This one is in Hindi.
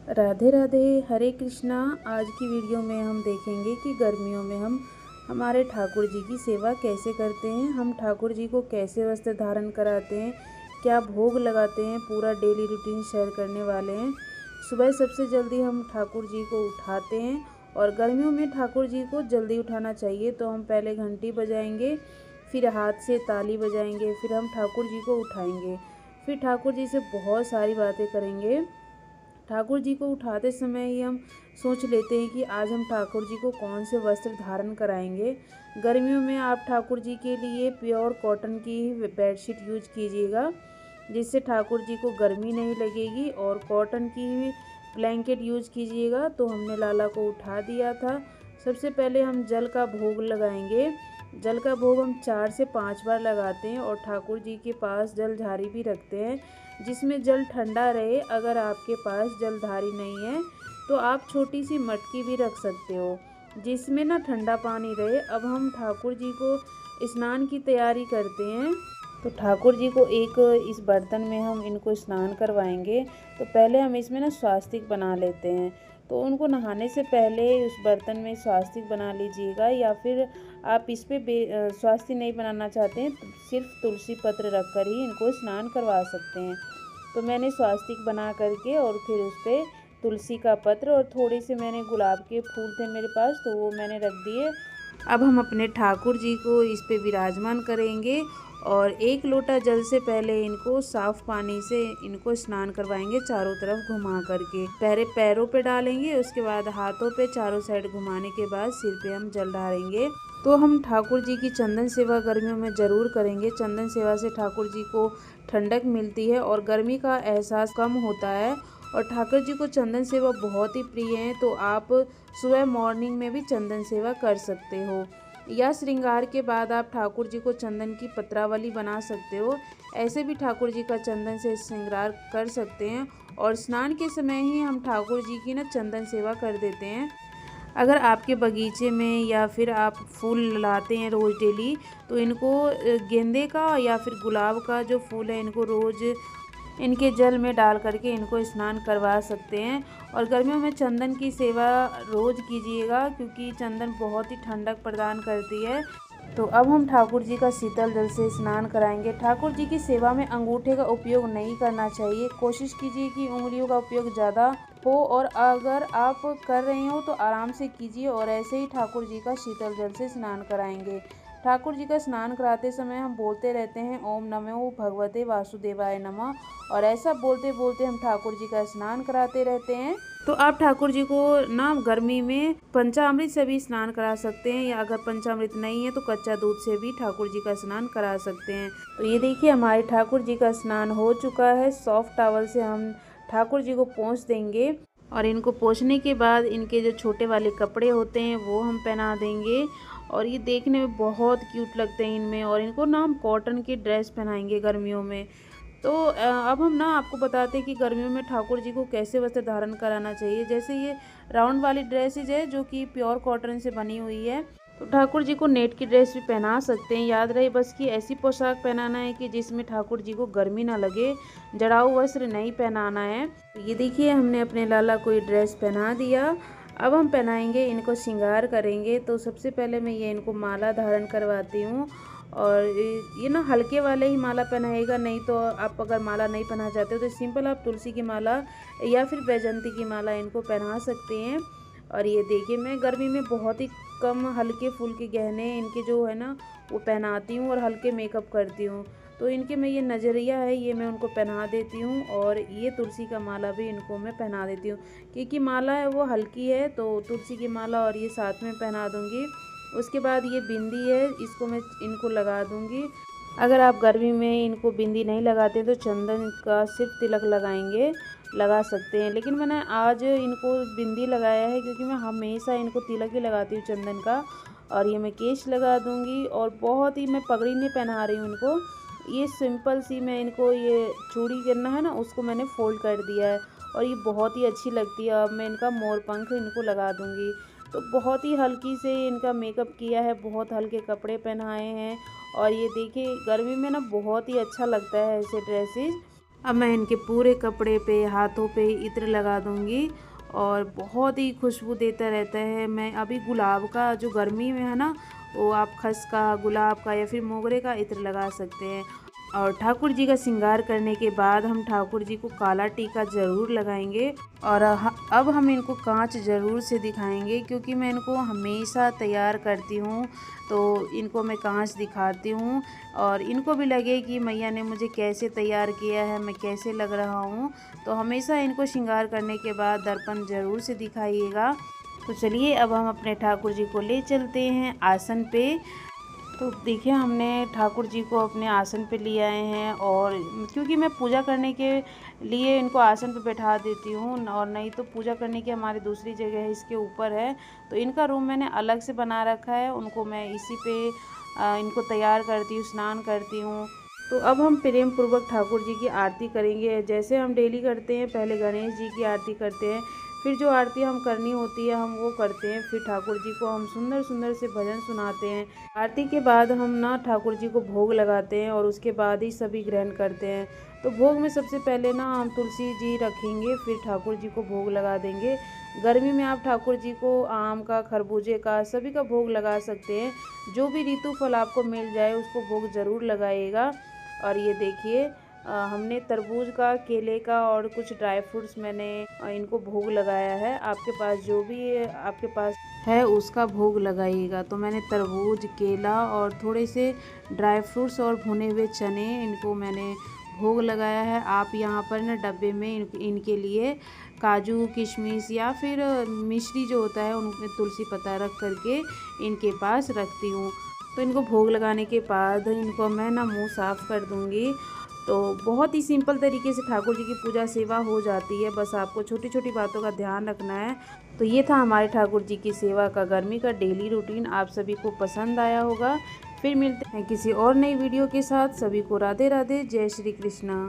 राधे राधे, हरे कृष्णा। आज की वीडियो में हम देखेंगे कि गर्मियों में हम हमारे ठाकुर जी की सेवा कैसे करते हैं। हम ठाकुर जी को कैसे वस्त्र धारण कराते हैं, क्या भोग लगाते हैं, पूरा डेली रूटीन शेयर करने वाले हैं। सुबह सबसे जल्दी हम ठाकुर जी को उठाते हैं और गर्मियों में ठाकुर जी को जल्दी उठाना चाहिए, तो हम पहले घंटी बजाएंगे, फिर हाथ से ताली बजाएंगे, फिर हम ठाकुर जी को उठाएंगे। फिर ठाकुर जी से बहुत सारी बातें करेंगे। ठाकुर जी को उठाते समय ही हम सोच लेते हैं कि आज हम ठाकुर जी को कौन से वस्त्र धारण कराएंगे। गर्मियों में आप ठाकुर जी के लिए प्योर कॉटन की बेडशीट यूज कीजिएगा, जिससे ठाकुर जी को गर्मी नहीं लगेगी। और कॉटन की ब्लैंकेट यूज कीजिएगा। तो हमने लाला को उठा दिया था। सबसे पहले हम जल का भोग लगाएंगे। जल का भोग हम 4 से 5 बार लगाते हैं और ठाकुर जी के पास जलधारी भी रखते हैं, जिसमें जल ठंडा रहे। अगर आपके पास जलधारी नहीं है तो आप छोटी सी मटकी भी रख सकते हो, जिसमें ना ठंडा पानी रहे। अब हम ठाकुर जी को स्नान की तैयारी करते हैं। तो ठाकुर जी को एक इस बर्तन में हम इनको स्नान करवाएंगे। तो पहले हम इसमें ना स्वास्तिक बना लेते हैं। तो उनको नहाने से पहले उस बर्तन में स्वास्तिक बना लीजिएगा, या फिर आप इस पर स्वास्तिक नहीं बनाना चाहते हैं तो सिर्फ तुलसी पत्र रख कर ही इनको स्नान करवा सकते हैं। तो मैंने स्वास्तिक बना करके और फिर उस पर तुलसी का पत्र और थोड़े से मैंने गुलाब के फूल थे मेरे पास, तो वो मैंने रख दिए। अब हम अपने ठाकुर जी को इस पे विराजमान करेंगे और 1 लोटा जल से पहले इनको साफ पानी से इनको स्नान करवाएंगे, चारों तरफ घुमा करके। पहले पैरों पे डालेंगे, उसके बाद हाथों पे चारों साइड घुमाने के बाद सिर पे हम जल ढारेंगे। तो हम ठाकुर जी की चंदन सेवा गर्मियों में ज़रूर करेंगे। चंदन सेवा से ठाकुर जी को ठंडक मिलती है और गर्मी का एहसास कम होता है। और ठाकुर जी को चंदन सेवा बहुत ही प्रिय है, तो आप सुबह मॉर्निंग में भी चंदन सेवा कर सकते हो, या श्रृंगार के बाद आप ठाकुर जी को चंदन की पत्रावली बना सकते हो। ऐसे भी ठाकुर जी का चंदन से श्रृंगार कर सकते हैं। और स्नान के समय ही हम ठाकुर जी की ना चंदन सेवा कर देते हैं। अगर आपके बगीचे में या फिर आप फूल लाते हैं रोज़ डेली, तो इनको गेंदे का या फिर गुलाब का जो फूल है, इनको रोज़ इनके जल में डाल करके इनको स्नान करवा सकते हैं। और गर्मियों में चंदन की सेवा रोज़ कीजिएगा, क्योंकि चंदन बहुत ही ठंडक प्रदान करती है। तो अब हम ठाकुर जी का शीतल जल से स्नान कराएंगे। ठाकुर जी की सेवा में अंगूठे का उपयोग नहीं करना चाहिए। कोशिश कीजिए कि उंगलियों का उपयोग ज़्यादा हो, और अगर आप कर रहे हो तो आराम से कीजिए। और ऐसे ही ठाकुर जी का शीतल जल से स्नान कराएंगे। ठाकुर जी का स्नान कराते समय हम बोलते रहते हैं ओम नमो भगवते वासुदेवाय नमः, और ऐसा बोलते बोलते हम ठाकुर जी का स्नान कराते रहते हैं। तो आप ठाकुर जी को ना गर्मी में पंचामृत से भी स्नान करा सकते हैं, या अगर पंचामृत नहीं है तो कच्चा दूध से भी ठाकुर जी का स्नान करा सकते हैं। तो ये देखिए, हमारे ठाकुर जी का स्नान हो चुका है। सॉफ्ट टॉवल से हम ठाकुर जी को पोंछ देंगे, और इनको पोंछने के बाद इनके जो छोटे वाले कपड़े होते हैं वो हम पहना देंगे। और ये देखने में बहुत क्यूट लगते हैं इनमें। और इनको ना हम कॉटन की ड्रेस पहनाएंगे गर्मियों में। तो अब हम ना आपको बताते हैं कि गर्मियों में ठाकुर जी को कैसे वस्त्र धारण कराना चाहिए। जैसे ये राउंड वाली ड्रेसेज है जो कि प्योर कॉटन से बनी हुई है, तो ठाकुर जी को नेट की ड्रेस भी पहना सकते हैं। याद रहे बस कि ऐसी पोशाक पहनाना है कि जिसमें ठाकुर जी को गर्मी ना लगे, जड़ाऊ वस्त्र नहीं पहनाना है। तो ये देखिए, हमने अपने लाला को ये ड्रेस पहना दिया। अब हम पहनाएंगे, इनको श्रृंगार करेंगे। तो सबसे पहले मैं ये इनको माला धारण करवाती हूँ। और ये ना हल्के वाले ही माला पहनाएगा, नहीं तो आप अगर माला नहीं पहना चाहते हो तो सिंपल आप तुलसी की माला या फिर बैजंती की माला इनको पहना सकते हैं। और ये देखिए, मैं गर्मी में बहुत ही कम हल्के फुल्के गहने इनके जो है ना वो पहनाती हूँ और हल्के मेकअप करती हूँ। तो इनके में ये नजरिया है, ये मैं उनको पहना देती हूँ। और ये तुलसी का माला भी इनको मैं पहना देती हूँ, क्योंकि माला है वो हल्की है, तो तुलसी की माला और ये साथ में पहना दूँगी। उसके बाद ये बिंदी है, इसको मैं इनको लगा दूँगी। अगर आप गर्मी में इनको बिंदी नहीं लगाते तो चंदन का सिर्फ तिलक लगा सकते हैं। लेकिन मैंने आज इनको बिंदी लगाया है, क्योंकि मैं हमेशा इनको तिलक ही लगाती हूँ चंदन का। और ये मैं केश लगा दूँगी। और बहुत ही मैं पगड़ी नहीं पहना रही हूँ इनको, ये सिंपल सी मैं इनको ये चूड़ी करना है ना उसको मैंने फोल्ड कर दिया है, और ये बहुत ही अच्छी लगती है। अब मैं इनका मोर पंख इनको लगा दूँगी। तो बहुत ही हल्की से इनका मेकअप किया है, बहुत हल्के कपड़े पहनाए हैं। और ये देखिए, गर्मी में ना बहुत ही अच्छा लगता है ऐसे ड्रेसेस। अब मैं इनके पूरे कपड़े पे, हाथों पे इत्र लगा दूंगी और बहुत ही खुशबू देता रहता है। मैं अभी गुलाब का, जो गर्मी में है ना, वो आप खस का, गुलाब का या फिर मोगरे का इत्र लगा सकते हैं। और ठाकुर जी का श्रृंगार करने के बाद हम ठाकुर जी को काला टीका ज़रूर लगाएंगे। और अब हम इनको कांच ज़रूर से दिखाएंगे, क्योंकि मैं इनको हमेशा तैयार करती हूँ तो इनको मैं कांच दिखाती हूँ और इनको भी लगे कि मैया ने मुझे कैसे तैयार किया है, मैं कैसे लग रहा हूँ। तो हमेशा इनको श्रृंगार करने के बाद दर्पण ज़रूर से दिखाइएगा। तो चलिए अब हम अपने ठाकुर जी को ले चलते हैं आसन पे। तो देखिए हमने ठाकुर जी को अपने आसन पे ले आए हैं, और क्योंकि मैं पूजा करने के लिए इनको आसन पे बैठा देती हूँ, और नहीं तो पूजा करने की हमारी दूसरी जगह है, इसके ऊपर है। तो इनका रूम मैंने अलग से बना रखा है, उनको मैं इसी पे इनको तैयार करती हूँ, स्नान करती हूँ। तो अब हम प्रेम पूर्वक ठाकुर जी की आरती करेंगे, जैसे हम डेली करते हैं। पहले गणेश जी की आरती करते हैं, फिर जो आरती हम करनी होती है हम वो करते हैं, फिर ठाकुर जी को हम सुंदर सुंदर से भजन सुनाते हैं। आरती के बाद हम ना ठाकुर जी को भोग लगाते हैं और उसके बाद ही सभी ग्रहण करते हैं। तो भोग में सबसे पहले ना हम तुलसी जी रखेंगे, फिर ठाकुर जी को भोग लगा देंगे। गर्मी में आप ठाकुर जी को आम का, खरबूजे का, सभी का भोग लगा सकते हैं। जो भी ऋतु फल आपको मिल जाए उसको भोग ज़रूर लगाइएगा। और ये देखिए हमने तरबूज का, केले का और कुछ ड्राई फ्रूट्स मैंने इनको भोग लगाया है। आपके पास जो भी आपके पास है उसका भोग लगाइएगा। तो मैंने तरबूज, केला और थोड़े से ड्राई फ्रूट्स और भुने हुए चने, इनको मैंने भोग लगाया है। आप यहाँ पर ना डब्बे में इनके लिए काजू, किशमिश या फिर मिश्री जो होता है उनमें तुलसी पत्ता रख करके इनके पास रखती हूँ। तो इनको भोग लगाने के बाद इनको मैं ना मुंह साफ़ कर दूँगी। तो बहुत ही सिंपल तरीके से ठाकुर जी की पूजा सेवा हो जाती है, बस आपको छोटी छोटी बातों का ध्यान रखना है। तो ये था हमारे ठाकुर जी की सेवा का गर्मी का डेली रूटीन। आप सभी को पसंद आया होगा। फिर मिलते हैं किसी और नई वीडियो के साथ। सभी को राधे राधे, जय श्री कृष्णा।